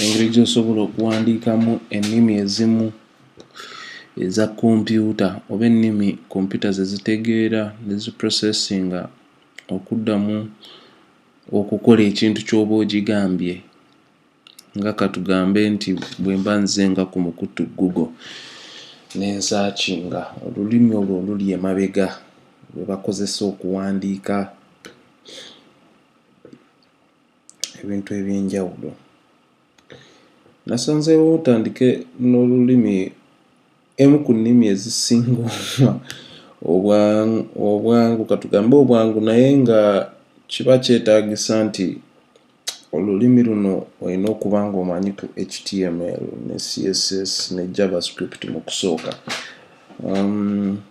engeri gy'osobola okuwandiikamu ennimi ezimu eza kompyuta oba ennimi kompyuta ze zitegeera ne ziprocessinga okuddamu okukola ekintu ky'oba ogigambye. Nga katugambe nti bwe mba nze nga ku mukutu Google ne nsaakinga olulimi olwo oluli emabega lwe bakozesa okuwandiika ebintu eby'enjawulo. Nasanzeewo otandike n'olulimi emu ku nnimi ezisinga obwangu katugambe obwangu naye nga kiba kyetaagisa nti olulimi luno olina okuba nga omanyi ku HTML ne CSS ne JavaScript mu kusooka.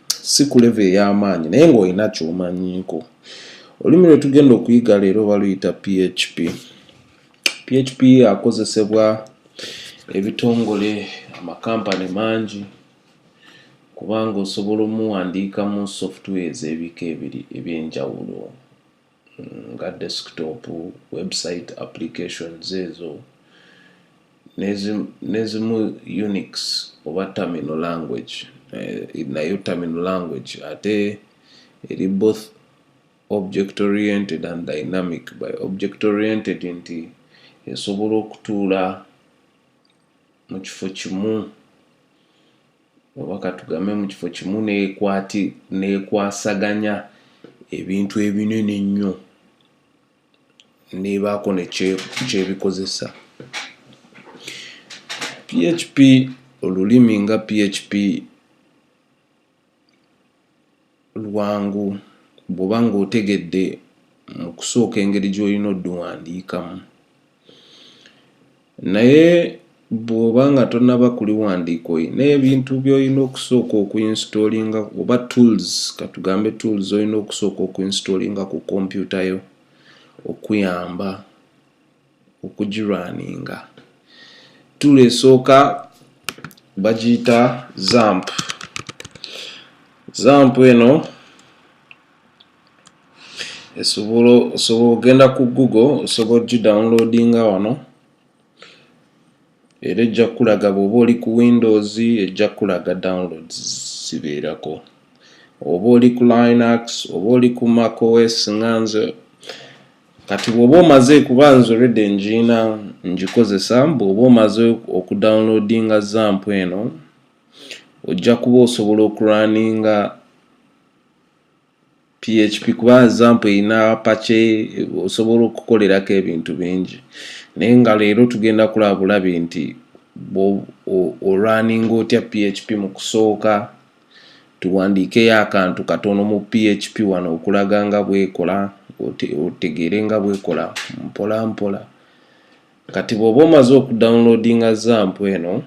Si ku level ey'amaanyi naye ng'olina ky'omanyiiko. Olulimi lwe tugenda okuyiga leero baluyita PHP. PHP akozesebwa ebitongole amakampani mangi kubanga osobola omuwandiikamu softwares ebika ebiri eby'enjawulo nga desktop, website applications ezo nezimu Unix oba terminal language. Nayo terminal language ate eri both object oriented and dynamic. By object oriented nti esobola okutuula mu kifo kimu oba katugambe mu kifo kimu nekwasaganya ebintu ebinene ennyo nebaako nekyebikozesa. PHP olulimi nga PHP lwangu bw'oba ng'otegedde mu kusooka engeri gy'olina odduwandiikamu. Naye bw'oba nga tonnaba kuliwandiika olina ebintu by'olina okusooka okuinstallinga oba tools katugambe tools olina okusooka okuinstallinga ku kompyuta yo okuyamba okugirunninga. Tool esooka bagiyita XAMPP. XAMPP eno osobola ogenda ku Google osobola ogidownloadinga wano era ejja kulaga bw'oba oli ku Windows ejja kulaga downloads zibeerako. Oba oli ku Linux oba oli ku macOS nganze kati bw'oba omaze kuba nze already njina ngikozesa bw'oba omaze okudownloadinga XAMPP eno ojja kuba osobola okurunninga PHP kuba XAMPP erina patche osobola okukolerako ebintu bingi. Naye nga leero tugenda kulaba bulabi nti orunninga otya PHP mu kusooka tuwandiikeyo akantu katono mu PHP wano okulaga nga bwekola otegeere nga bwekola mpola mpola. Kati bw'oba omaze okudownloadinga XAMPP eno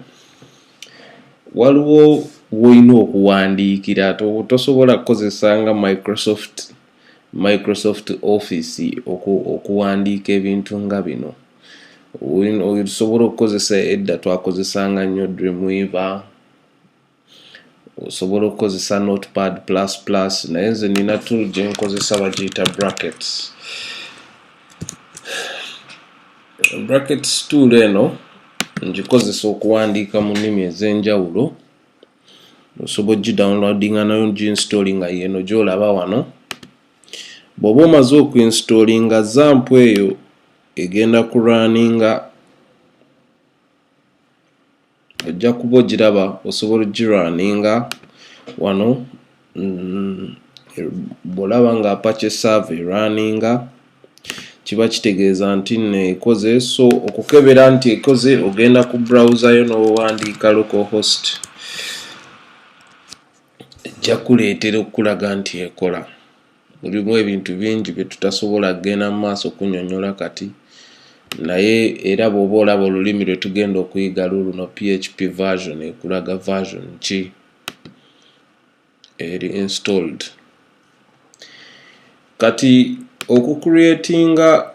waliwo w'olina okuwandiikira tosobola kukozesa nga Microsoft Office okuwandiika ebintu nga bino. Osobola okukozesa edda twakozesanga nnyo Dreamweaver, osobola okukozesa Notepad++, naye nze nina tool gye nkozesa bagiyita Brackets. Brackets tool eno ngikozesa okuwandiika mu nnimi ez'enjawulo. Osobola ogidownloadinga nayo oginstallinga yeno gy'olaba wano. Bw'oba omaze okuinstallinga XAMPP eyo egenda kurunninga ojja kuba ogiraba osobola ogirunninga wano bw'olaba nga Apache server erunninga kiba kitegeeza nti neekoze. So okukebera nti ekoze ogenda ku browser yo n'owandiika localhost ejja kuleetera okulaga nti ekola. Mulimu ebintu bingi bye tutasobola kugenda mu maaso kunnyonnyola kati naye era bw'oba olaba olulimi lwe tugenda okuyiga luno PHP version ekulaga version ki eri installed. Kati okucreatinga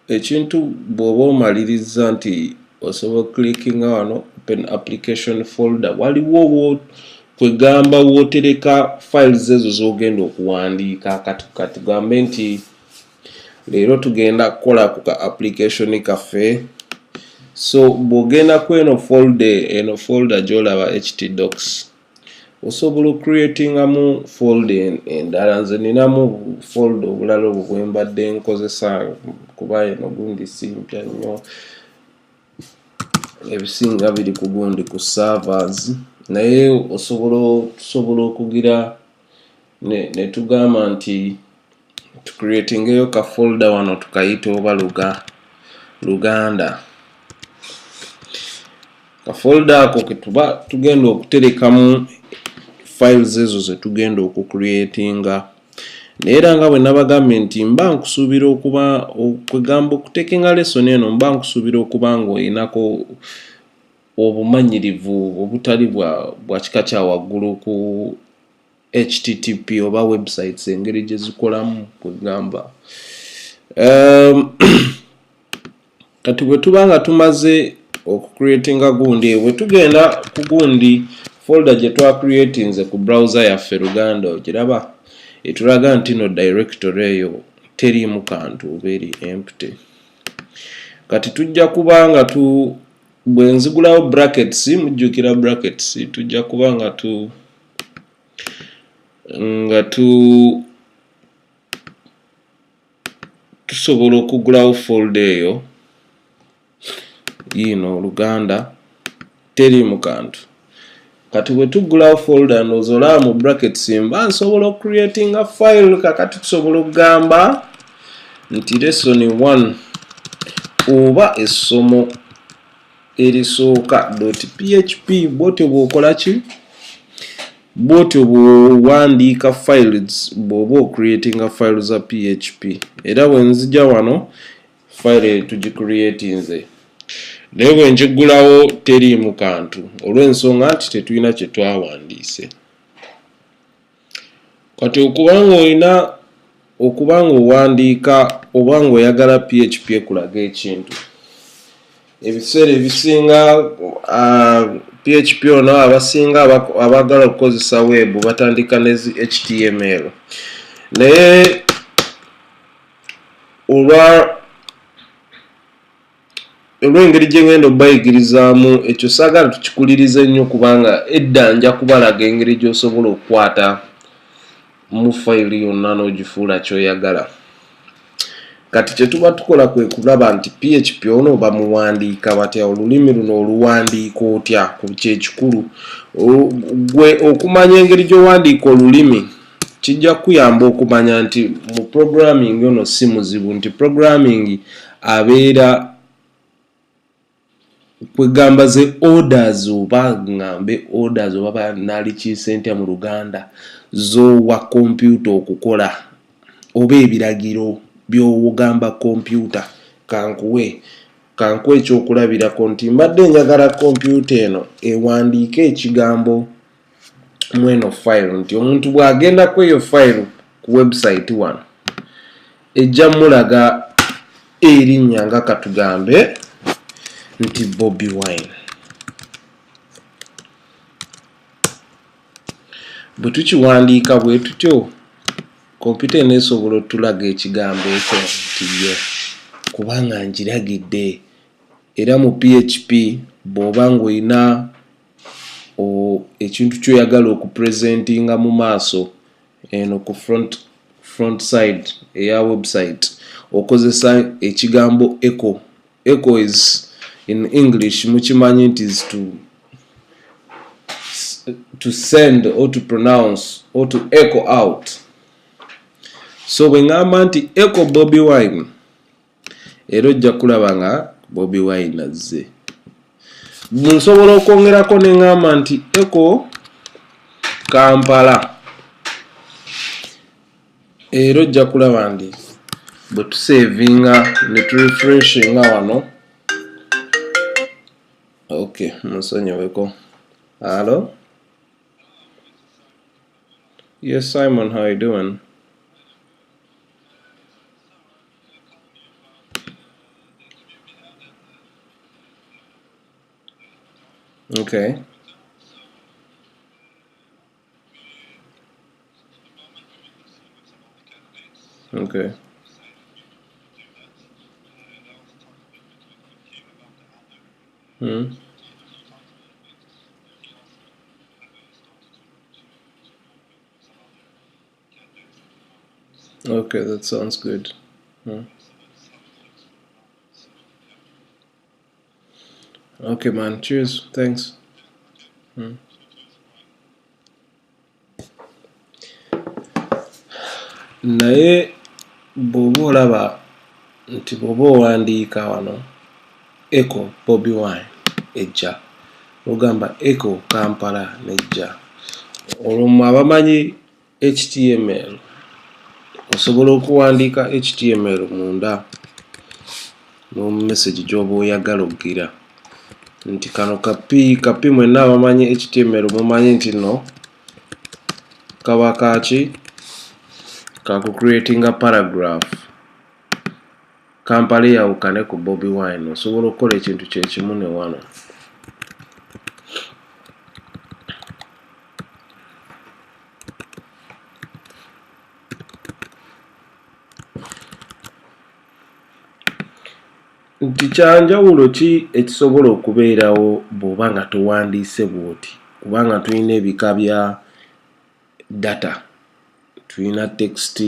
ekintu bw'oba omaliriza nti osobola clickinga wano open application folder waliwo kwegamba wootereka files ezo z'ogenda okuwandiika. Kati tugambe nti leero tugenda kukola ku ka application kaffe So bw'ogenda ku eno folder gy'olaba htdocs osobola okcreatingamu folder endala. Nze ninamu folder obulala obwo bwe mbadde nkozesa kuba eno gundi simpya nnyo, ebisinga biri ku gundi ku servers, naye tusobola okugira ne tugamba nti tucreatingeyo ka folder wano tukayite oba Luganda. Ka folder ako ke tuba tugenda okuterekamu files ezo ze tugenda okucreatinga. Naye era nga bwe nabagambye nti mba nkusuubira okuba okwegamba okutekinga lesson eno mba nkusuubira okuba ng'oyinako obumanyirivu obutali bwa kika kya waggulu ku HTTP oba websites engeri gye zikolamu kwegamba. Kati bwe tuba nga tumaze okucreatinga gundi, bwe tugenda ku gundi folder gye twacreatinze ku browser yaffe Luganda ogiraba etulaga nti no directory eyo teriimu kantu oba eri empty. Kati tujja kuba nga bwe nzigulawo brackets, mujjukira brackets, tujja kuba nga tusobola okugulawo folder eyo yino Luganda teriimu kantu. Kati bwe tugulawo folder n'ozolaba mu brackets mba nsobola okucreatinga file. Kakati tusobola okugamba nti lesson 1 oba essomo erisooka .php bwotyo bw'okola ki? Bwotyo bw'owandiika files bw'oba ocreatinga files za PHP. Era bwe nzija wano file tugicreatinze, naye bwe njigulawo teriimu kantu olw'ensonga nti tetulina kye twawandiise. Kati okuba ng'owandiika oba ng'oyagala PHP ekulaga ekintu, ebiseera ebisinga PHP ono abasinga abagala okukozesa web batandika ne HTML, naye olw'engeri gye ngenda obayigirizamu ekyo saagala tukikulirize nnyo kubanga edda nja kubalaga engeri gy'osobola okukwata mu file yonna n'ogifuula ky'oyagala. Kati kye tuba tukola kwe kulaba nti PHP ono bamuwandiika batya, olulimi luno oluwandiika otya, kye kikulu. Gwe okumanya engeri gy'owandiika olulimi kijja kuyamba okumanya nti mu programming ono si muzibu, nti programming abeera kwegamba ze orders oba ngambe orders oba banalikiise ntya mu Luganda z'owa computer okukola oba ebiragiro by'ogamba computer kankuwe ekyokulabirako nti mbadde njagala computer eno ewandiike ekigambo mu eno file, nti omuntu bw'agenda ku eyo file ku website wano ejja mulaga erinnya nga katugambe nti Bobi Wine. Bwe tukiwandiika bwe tutyo computer nesobola otulaga ekigambo ekyo nti ye kubanga njiragidde. Era mu PHP bw'oba ng'olina ekintu ky'oyagala okupresentinga mu maaso eno ku front side eya website okozesa ekigambo echo. Echo is in English mukimanyi nti is to send or to pronounce or to echo out. So bwe ngamba nti echo Bobi Wine era ojja kulaba nga Bobi Wine azze. Nsobola okwongerako ne ngamba nti echo Kampala era ojja kulaba nti bwe tusevinga ne turefreshinga wano. Okay, musonyeweko. Hello? Yes, Simon, how are you doing? Okay. Okay. Okay, that sounds good. Okay, man. Cheers. Thanks. Naye bw'oba olaba nti bw'oba owandiika wano Echo Bobi Wine ejja, ogamba Echo Kampala nejja, olwo mmwe abamanyi HTML osobola okuwandiika HTML munda n'omu message gy'oba oyagala okugira nti kano kapi mwenna abamanyi HTML mumanyi nti no kaba kaki kaku creatinga paragraph Kampala yawukane ku Bobi Wine osobola okukola ekintu kye kimu ne wano. Nti kyanjawulo ki ekisobola okubeerawo bw'oba nga towandiise bw'oti, kubanga tulina ebika bya data, tulina text,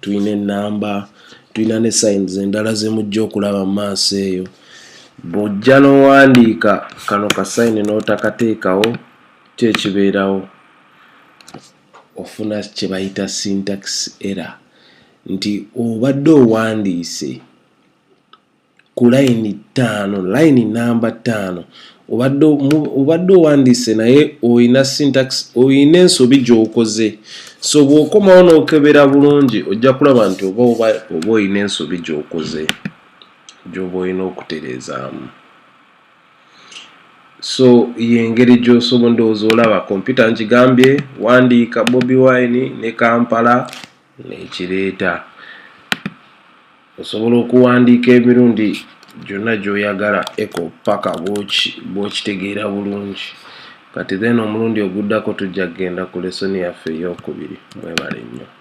tulina ennamba, tulina ne signs endala ze mujja okulaba mu maaso eyo. Bw'ojja n'owandiika kano ka sign n'otakateekawo kyekibeerawo, ofuna kye bayita syntax error, nti obadde owandiise ku line 5 obadde owandiise naye oyina syntax, oyina ensobi gy'okoze, so bw'okomawo n'okebera bulungi ojja kulaba nti oba oyina ensobi gy'okoze gy'oba oyina okutereezaamu. So y'engeri gy'osobola ndowooza olaba kompyuta nkigambye wandiika Bobi Wine ne Kampala n'ekireeta. Osobola okuwandiika emirundi gyonna gy'oyagala Echo paka bw'okitegeera bulungi. Kati then omulundi oguddako tujja kugenda ku lesson yaffe ey'okubiri. Mwebale nnyo.